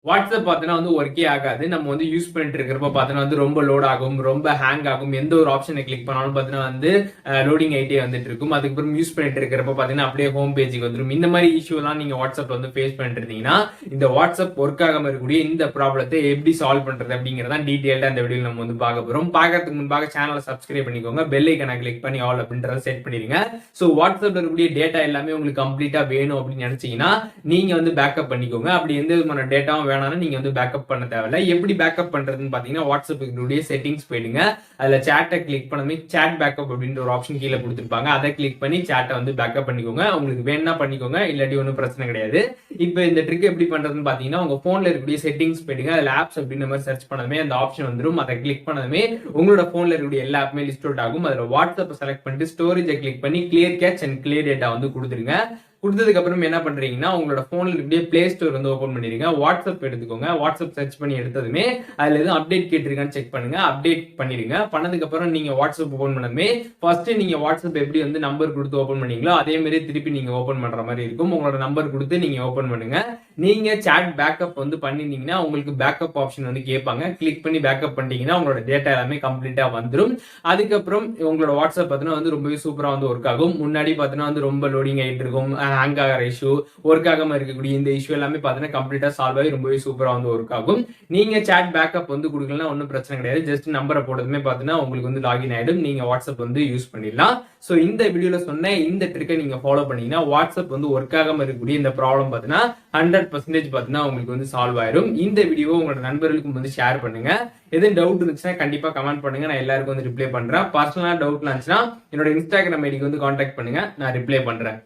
WhatsApp பார்த்தீங்கன்னா வந்து ஒர்க்கே ஆகாது. நம்ம வந்து யூஸ் பண்ணிட்டு இருக்கிறப்ப பார்த்தீங்கன்னா வந்து ரொம்ப லோட் ஆகும், ரொம்ப ஹேங் ஆகும். எந்த ஒரு ஆப்ஷனை கிளிக் பண்ணாலும் பார்த்தீங்கன்னா வந்து லோடிங் ஆகிட்டே வந்துட்டு இருக்கும். அதுக்கப்புறம் யூஸ் பண்ணிட்டு இருக்கிறப்ப பார்த்தீங்கன்னா அப்படியே ஹோம் பேஜுக்கு வந்துடும். இந்த மாதிரி இஷ்யூலாம் நீங்க வாட்ஸ்அப் வந்து ஃபேஸ் பண்ணிட்டு இருந்தீங்கன்னா இந்த வாட்ஸ்அப் ஒர்க் ஆகாம இருக்கக்கூடிய இந்த ப்ராப்ளத்தை எப்படி சால்வ் பண்றது அப்படிங்கிறத டீடைல்டா இந்த வீடியோ நம்ம வந்து பார்க்க போறோம். பார்க்கறதுக்கு முன்பாக சேனலை சப்ஸ்கிரைப் பண்ணிக்கோங்க, பெல் ஐக்கனை கிளிக் பண்ணி ஆல் அப்படின்றத செட் பண்ணிடுங்க. ஸோ வாட்ஸ்அப்ல இருக்கக்கூடிய டேட்டா எல்லாமே உங்களுக்கு கம்ப்ளீட்டா வேணும் அப்படின்னு நினைச்சீங்கன்னா நீங்க வந்து பேக்கப் பண்ணிக்கோங்க. அப்படி எந்த விதமான டேட்டாவும் வேணாலும் நீங்க வந்து பேக்கப் பண்ண தேவையில்ல. எப்படி பேக்கப் பண்றதுன்னு பாத்தீங்கன்னா வாட்ஸ்அப்புடைய செட்டிங்ஸ் போயிடுங்க. அதுல சேட்டை கிளிக் பண்ணி சேட் பேக்கப் அப்படின்ற ஒரு ஆப்ஷன் கீழே கொடுத்துருப்பாங்க. அதை கிளிக் பண்ணி சேட்டை வந்து பேக்கப் பண்ணிக்கோங்க. உங்களுக்கு வேணா பண்ணிக்கோங்க, இல்லாட்டி ஒன்றும் பிரச்சனை கிடையாது. இப்போ இந்த ட்ரிக் எப்படி பண்றதுன்னு பாத்தீங்கன்னா உங்க போன்ல இருக்கக்கூடிய செட்டிங்ஸ் போயிடுங்க. அதுல ஆப்ஸ் அப்படின்ற மாதிரி சர்ச் பண்ணதுமே அந்த ஆப்ஷன் வந்துடும். அதை கிளிக் பண்ணதுமே உங்களோட போன்ல இருக்கக்கூடிய எல்லா ஆப்புமே லிஸ்ட் அவுட் ஆகும். அதுல வாட்ஸ்அப் செலக்ட் பண்ணிட்டு ஸ்டோரேஜை கிளிக் பண்ணி clear catch and clear data வந்து கொடுத்துருங்க. கொடுத்ததுக்கு அப்புறம் என்ன பண்றீங்கன்னா உங்களோட போன்ல இருக்கக்கூடிய பிளே ஸ்டோர் வந்து ஓபன் பண்ணிருங்க. வாட்ஸ்அப் எடுத்துக்கோங்க. வாட்ஸ்அப் சர்ச் பண்ணி எடுத்ததுமே அதுல எதுவும் அப்டேட் கேட்டிருக்கான்னு செக் பண்ணுங்க. அப்டேட் பண்ணிருங்க. பண்ணதுக்கு அப்புறம் நீங்க வாட்ஸ்அப் ஓபன் பண்ணதுமே ஃபர்ஸ்ட் நீங்க வாட்ஸ்அப் எப்படி வந்து நம்பர் கொடுத்து ஓபன் பண்ணீங்களோ அதே மாதிரி திருப்பி நீங்க ஓபன் பண்ற மாதிரி இருக்கும். உங்களோட நம்பர் கொடுத்து நீங்க ஓபன் பண்ணுங்க. நீங்க சாட் பேக்கப் வந்து பண்ணிருந்தீங்கன்னா உங்களுக்கு பேக்கப் ஆப்ஷன் வந்து கேட்பாங்க. கிளிக் பண்ணி பேக்கப் பண்ணிட்டீங்கன்னா உங்களோட டேட்டா எல்லாமே கம்ப்ளீட்டா வந்துடும். அதுக்கப்புறம் உங்களோட வாட்ஸ்அப் பார்த்தீங்கன்னா வந்து ரொம்பவே சூப்பரா வந்து ஒர்க் ஆகும். முன்னாடி பார்த்தீங்கன்னா வந்து ரொம்ப லோடிங் ஆகிட்டு இருக்கும், ஹேங் ஆகிற இஷ்யூ, ஒர்க் ஆகாம இருக்கக்கூடிய இந்த இஷ்யூ எல்லாமே பார்த்தீங்கன்னா கம்ப்ளீட்டா சால்வ் ஆகி ரொம்பவே சூப்பரா வந்து ஒர்க் ஆகும். நீங்க சாட் பேக்கப் வந்து கொடுக்கலாம், ஒன்றும் பிரச்சனை கிடையாது. ஜஸ்ட் நம்பரை போட்டதுமே பார்த்தீங்கன்னா உங்களுக்கு வந்து லாகின் ஆயிடும். நீங்க வாட்ஸ்அப் வந்து யூஸ் பண்ணிடலாம். ஸோ இந்த வீடியோல சொன்ன இந்த ட்ரிக்கை நீங்க ஃபாலோ பண்ணீங்கன்னா வாட்ஸ்அப் வந்து ஒர்க் ஆகாம இருக்கக்கூடிய இந்த ப்ராப்ளம் பார்த்தீங்கன்னா 100% பார்த்தீங்கன்னா உங்களுக்கு வந்து சால்வ் ஆயிடும். இந்த வீடியோ உங்களோட நண்பர்களுக்கும் வந்து ஷேர் பண்ணுங்க. எதுவும் டவுட் இருந்துச்சுன்னா கண்டிப்பா கமெண்ட் பண்ணுங்க. நான் எல்லாருக்கும் வந்து ரிப்ளை பண்றேன். பர்சனலா டவுட்லாம் இருந்துச்சுன்னா என்னோட இன்ஸ்டாகிராம் ஐடிக்கு வந்து கான்டாக்ட் பண்ணுங்க, நான் ரிப்ளை பண்றேன்.